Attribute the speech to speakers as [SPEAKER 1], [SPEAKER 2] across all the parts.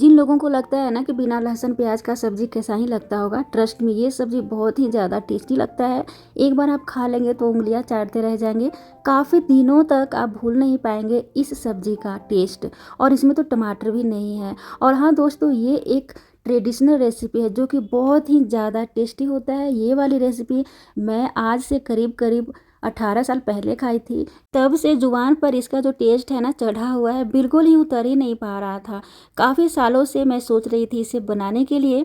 [SPEAKER 1] जिन लोगों को लगता है ना कि बिना लहसुन प्याज का सब्जी कैसा ही लगता होगा, ट्रस्ट में ये सब्जी बहुत ही ज़्यादा टेस्टी लगता है। एक बार आप खा लेंगे तो उंगलियां चाटते रह जाएंगे। काफ़ी दिनों तक आप भूल नहीं पाएंगे इस सब्जी का टेस्ट। और इसमें तो टमाटर भी नहीं है। और हाँ दोस्तों, ये एक ट्रेडिशनल रेसिपी है जो कि बहुत ही ज़्यादा टेस्टी होता है। ये वाली रेसिपी मैं आज से करीब करीब 18 साल पहले खाई थी। तब से जुबान पर इसका जो टेस्ट है ना चढ़ा हुआ है, बिल्कुल ही उतर ही नहीं पा रहा था। काफ़ी सालों से मैं सोच रही थी इसे बनाने के लिए,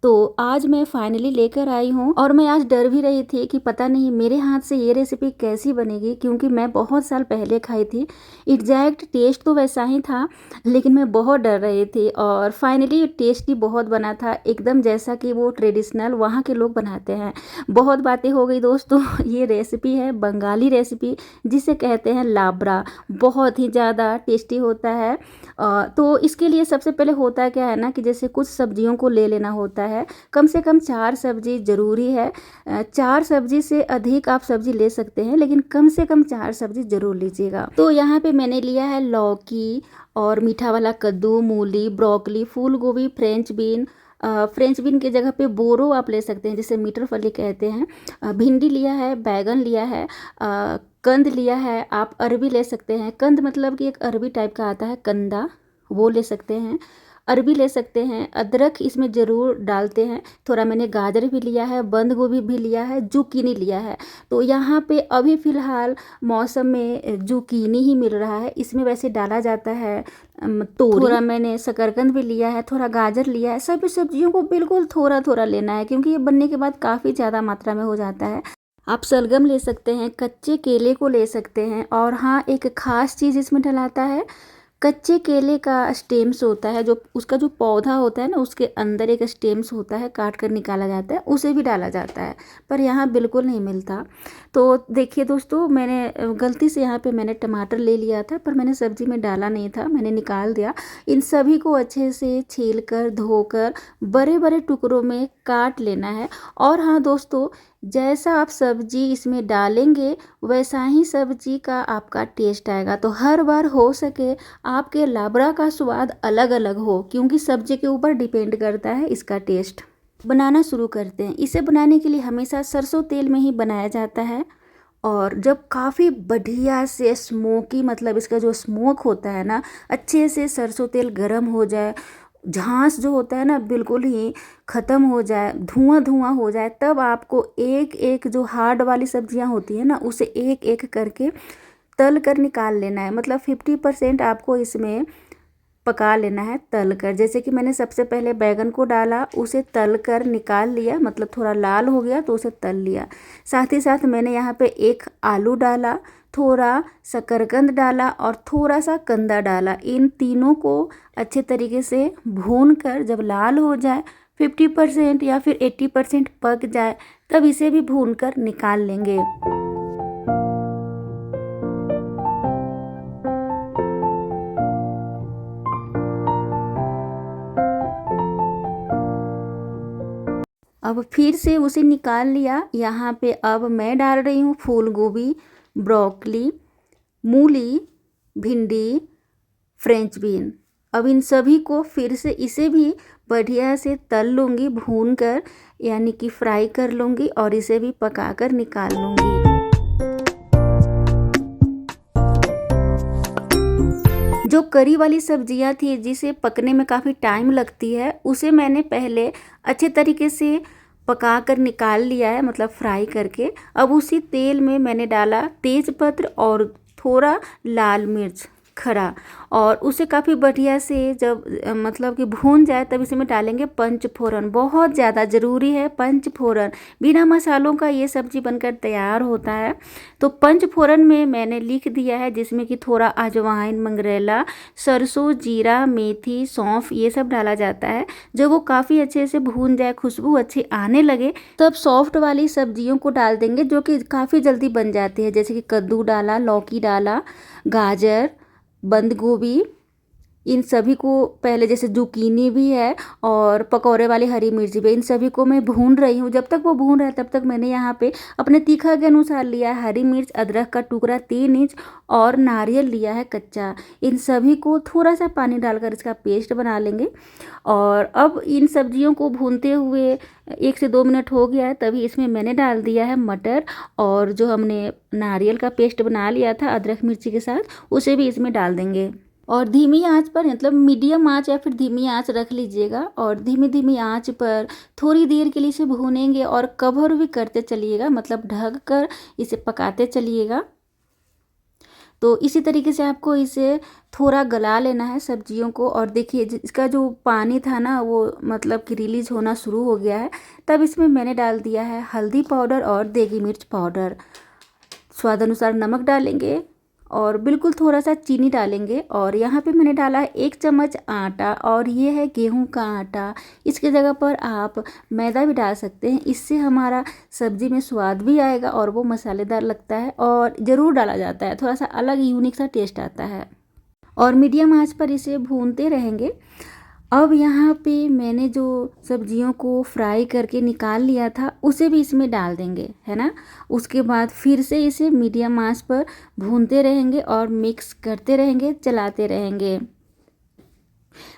[SPEAKER 1] तो आज मैं फाइनली लेकर आई हूँ। और मैं आज डर भी रही थी कि पता नहीं मेरे हाथ से ये रेसिपी कैसी बनेगी, क्योंकि मैं बहुत साल पहले खाई थी। एग्जैक्ट टेस्ट तो वैसा ही था, लेकिन मैं बहुत डर रही थी। और फाइनली टेस्ट ही बहुत बना था, एकदम जैसा कि वो ट्रेडिशनल वहाँ के लोग बनाते हैं। बहुत बातें हो गई दोस्तों। ये रेसिपी है बंगाली रेसिपी, जिसे कहते हैं लाबरा। बहुत ही ज़्यादा टेस्टी होता है। तो इसके लिए सबसे पहले होता क्या है ना कि जैसे कुछ सब्जियों को ले लेना होता है। कम से कम 4 सब्जी ज़रूरी है। 4 सब्जी से अधिक आप सब्जी ले सकते हैं, लेकिन कम से कम 4 सब्जी ज़रूर लीजिएगा। तो यहाँ पे मैंने लिया है लौकी और मीठा वाला कद्दू, मूली, ब्रोकली, फूल गोभी, फ्रेंच बीन। फ्रेंच बीन की जगह पे बोरो आप ले सकते हैं, जिसे मीटर फली कहते हैं। भिंडी लिया है, बैगन लिया है, कंद लिया है। आप अरबी ले सकते हैं। कंद मतलब कि एक अरबी टाइप का आता है कंदा, वो ले सकते हैं। अरबी ले सकते हैं। अदरक इसमें ज़रूर डालते हैं। थोड़ा मैंने गाजर भी लिया है, बंद गोभी भी लिया है, जुकीनी लिया है। तो यहाँ पे अभी फ़िलहाल मौसम में जुकीनी ही मिल रहा है। इसमें वैसे डाला जाता है तोरी। थोड़ा मैंने शकरकंद भी लिया है, थोड़ा गाजर लिया है। सभी सब्जियों को बिल्कुल थोड़ा थोड़ा लेना है, क्योंकि ये बनने के बाद काफ़ी ज़्यादा मात्रा में हो जाता है। आप सलगम ले सकते हैं, कच्चे केले को ले सकते हैं। और हाँ, एक ख़ास चीज़ इसमें डलाता है। कच्चे केले का स्टेम्स होता है, जो उसका जो पौधा होता है ना, उसके अंदर एक स्टेम्स होता है, काट कर निकाला जाता है, उसे भी डाला जाता है। पर यहाँ बिल्कुल नहीं मिलता। तो देखिए दोस्तों, मैंने गलती से यहाँ पे मैंने टमाटर ले लिया था, पर मैंने सब्जी में डाला नहीं था, मैंने निकाल दिया। इन सभी को अच्छे से छील कर, धोकर बड़े बड़े टुकड़ों में काट लेना है। और हाँ दोस्तों, जैसा आप सब्जी इसमें डालेंगे वैसा ही सब्जी का आपका टेस्ट आएगा। तो हर बार हो सके आपके लाबरा का स्वाद अलग अलग हो, क्योंकि सब्जी के ऊपर डिपेंड करता है इसका टेस्ट। बनाना शुरू करते हैं। इसे बनाने के लिए हमेशा सरसों तेल में ही बनाया जाता है। और जब काफ़ी बढ़िया से स्मोकी, मतलब इसका जो स्मोक होता है ना, अच्छे से सरसों तेल गर्म हो जाए, झांस जो होता है ना बिल्कुल ही ख़त्म हो जाए, धुआं धुआं हो जाए, तब आपको एक एक जो हार्ड वाली सब्जियां होती हैं ना, उसे एक एक करके तल कर निकाल लेना है। मतलब 50% आपको इसमें पका लेना है तल कर। जैसे कि मैंने सबसे पहले बैगन को डाला, उसे तल कर निकाल लिया, मतलब थोड़ा लाल हो गया तो उसे तल लिया। साथ ही साथ मैंने यहाँ पे एक आलू डाला, थोड़ा शकरकंद डाला और थोड़ा सा कंदा डाला। इन तीनों को अच्छे तरीके से भून कर जब लाल हो जाए, 50% या फिर 80% पक जाए, तब इसे भी भून कर निकाल लेंगे। अब फिर से उसे निकाल लिया। यहाँ पे अब मैं डाल रही हूँ फूल गोभी, ब्रोकली, मूली, भिंडी, फ्रेंच बीन। अब इन सभी को फिर से इसे भी बढ़िया से तल लूँगी, भून कर, यानी कि फ्राई कर लूँगी, और इसे भी पका कर निकाल लूँगी। जो करी वाली सब्जियां थी जिसे पकने में काफ़ी टाइम लगती है, उसे मैंने पहले अच्छे तरीके से पका कर निकाल लिया है, मतलब फ्राई करके। अब उसी तेल में मैंने डाला तेज़पत्र और थोड़ा लाल मिर्च खड़ा, और उसे काफ़ी बढ़िया से जब मतलब कि भून जाए, तब इसमें डालेंगे पंचफोरन। बहुत ज़्यादा ज़रूरी है पंचफोरन, बिना मसालों का ये सब्ज़ी बनकर तैयार होता है। तो पंचफोरन में मैंने लिख दिया है, जिसमें कि थोड़ा अजवाइन, मंगरेला, सरसों, जीरा, मेथी, सौंफ, ये सब डाला जाता है। जब वो काफ़ी अच्छे से भून जाए, खुशबू अच्छी आने लगे, तब सॉफ्ट वाली सब्जियों को डाल देंगे, जो कि काफ़ी जल्दी बन जाती है। जैसे कि कद्दू डाला, लौकी डाला, गाजर, बंद गोभी, इन सभी को पहले, जैसे जुकीनी भी है और पकौड़े वाली हरी मिर्च भी, इन सभी को मैं भून रही हूँ। जब तक वो भून रहा है तब तक मैंने यहाँ पे अपने तीखा के अनुसार लिया है हरी मिर्च, अदरक का टुकड़ा 3 इंच और नारियल लिया है कच्चा। इन सभी को थोड़ा सा पानी डालकर इसका पेस्ट बना लेंगे। और अब इन सब्जियों को भूनते हुए 1 से 2 मिनट हो गया है, तभी इसमें मैंने डाल दिया है मटर, और जो हमने नारियल का पेस्ट बना लिया था अदरक मिर्ची के साथ उसे भी इसमें डाल देंगे। और धीमी आंच पर, मतलब मीडियम आंच या फिर धीमी आंच रख लीजिएगा, और धीमी धीमी आंच पर थोड़ी देर के लिए इसे भूनेंगे और कवर भी करते चलिएगा, मतलब ढक कर इसे पकाते चलिएगा। तो इसी तरीके से आपको इसे थोड़ा गला लेना है सब्जियों को। और देखिए इसका जो पानी था ना वो मतलब कि रिलीज होना शुरू हो गया है। तब इसमें मैंने डाल दिया है हल्दी पाउडर और देगी मिर्च पाउडर। स्वाद अनुसार नमक डालेंगे और बिल्कुल थोड़ा सा चीनी डालेंगे। और यहाँ पे मैंने डाला है 1 चम्मच आटा, और ये है गेहूं का आटा। इसके जगह पर आप मैदा भी डाल सकते हैं, इससे हमारा सब्ज़ी में स्वाद भी आएगा और वो मसालेदार लगता है, और ज़रूर डाला जाता है, थोड़ा सा अलग यूनिक सा टेस्ट आता है। और मीडियम आंच पर इसे भूनते रहेंगे। अब यहाँ पे मैंने जो सब्जियों को फ्राई करके निकाल लिया था उसे भी इसमें डाल देंगे, है ना। उसके बाद फिर से इसे मीडियम आंच पर भूनते रहेंगे और मिक्स करते रहेंगे, चलाते रहेंगे।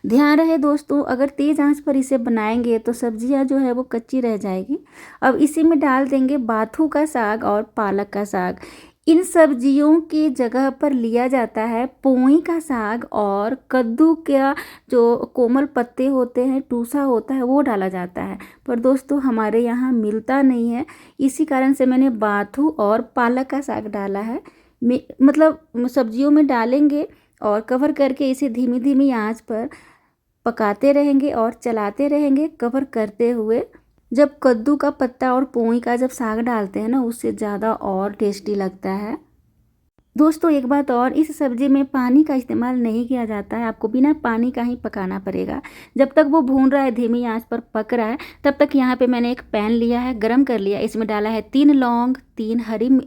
[SPEAKER 1] ध्यान रहे दोस्तों, अगर तेज़ आंच पर इसे बनाएंगे तो सब्जियां जो है वो कच्ची रह जाएगी। अब इसी में डाल देंगे बाथू का साग और पालक का साग। इन सब्जियों की जगह पर लिया जाता है पोई का साग, और कद्दू का जो कोमल पत्ते होते हैं, टूसा होता है, वो डाला जाता है। पर दोस्तों हमारे यहाँ मिलता नहीं है, इसी कारण से मैंने बाथू और पालक का साग डाला है। मतलब सब्जियों में डालेंगे और कवर करके इसे धीमी धीमी आंच पर पकाते रहेंगे और चलाते रहेंगे कवर करते हुए। जब कद्दू का पत्ता और पोई का जब साग डालते हैं ना, उससे ज़्यादा और टेस्टी लगता है। दोस्तों एक बात और, इस सब्ज़ी में पानी का इस्तेमाल नहीं किया जाता है, आपको बिना पानी का ही पकाना पड़ेगा। जब तक वो भून रहा है, धीमी आंच पर पक रहा है, तब तक यहाँ पे मैंने एक पैन लिया है, गरम कर लिया। इसमें डाला है 3 लौंग, 3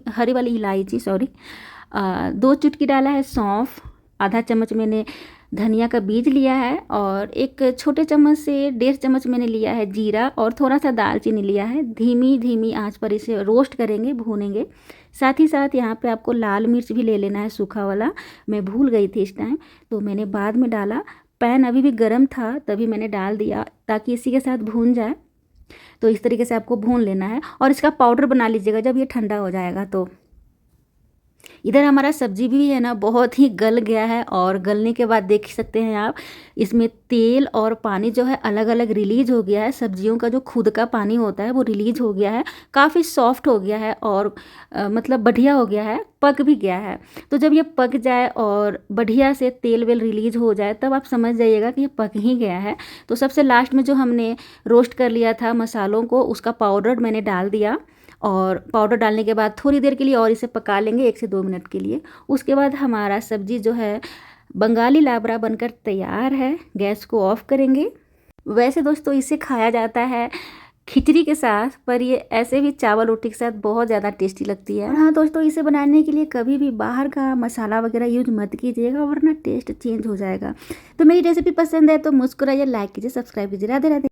[SPEAKER 1] हरी वाली इलायची, 2 चुटकी डाला है सौंफ, आधा चम्मच मैंने धनिया का बीज लिया है, और एक छोटे चम्मच से 1.5 चम्मच मैंने लिया है जीरा, और थोड़ा सा दालचीनी लिया है। धीमी धीमी आंच पर इसे रोस्ट करेंगे, भूनेंगे। साथ ही साथ यहाँ पे आपको लाल मिर्च भी ले लेना है, सूखा वाला। मैं भूल गई थी इस टाइम, तो मैंने बाद में डाला। पैन अभी भी गर्म था तभी मैंने डाल दिया, ताकि इसी के साथ भून जाए। तो इस तरीके से आपको भून लेना है, और इसका पाउडर बना लीजिएगा जब ये ठंडा हो जाएगा। तो इधर हमारा सब्जी भी है ना बहुत ही गल गया है, और गलने के बाद देख सकते हैं आप, इसमें तेल और पानी जो है अलग अलग रिलीज हो गया है। सब्जियों का जो खुद का पानी होता है वो रिलीज हो गया है, काफ़ी सॉफ्ट हो गया है, और मतलब बढ़िया हो गया है, पक भी गया है। तो जब ये पक जाए और बढ़िया से तेल वेल रिलीज हो जाए, तब आप समझ जाइएगा कि ये पक ही गया है। तो सबसे लास्ट में जो हमने रोस्ट कर लिया था मसालों को, उसका पाउडर मैंने डाल दिया, और पाउडर डालने के बाद थोड़ी देर के लिए और इसे पका लेंगे, 1 से 2 मिनट के लिए। उसके बाद हमारा सब्जी जो है बंगाली लाबरा बनकर तैयार है। गैस को ऑफ करेंगे। वैसे दोस्तों इसे खाया जाता है खिचड़ी के साथ, पर ये ऐसे भी चावल रोटी के साथ बहुत ज़्यादा टेस्टी लगती है। और हाँ दोस्तों, इसे बनाने के लिए कभी भी बाहर का मसाला वगैरह यूज मत कीजिएगा, वरना टेस्ट चेंज हो जाएगा। तो मेरी रेसिपी पसंद है तो मुस्कुराइए, लाइक कीजिए, सब्सक्राइब कीजिए। राधे राधे।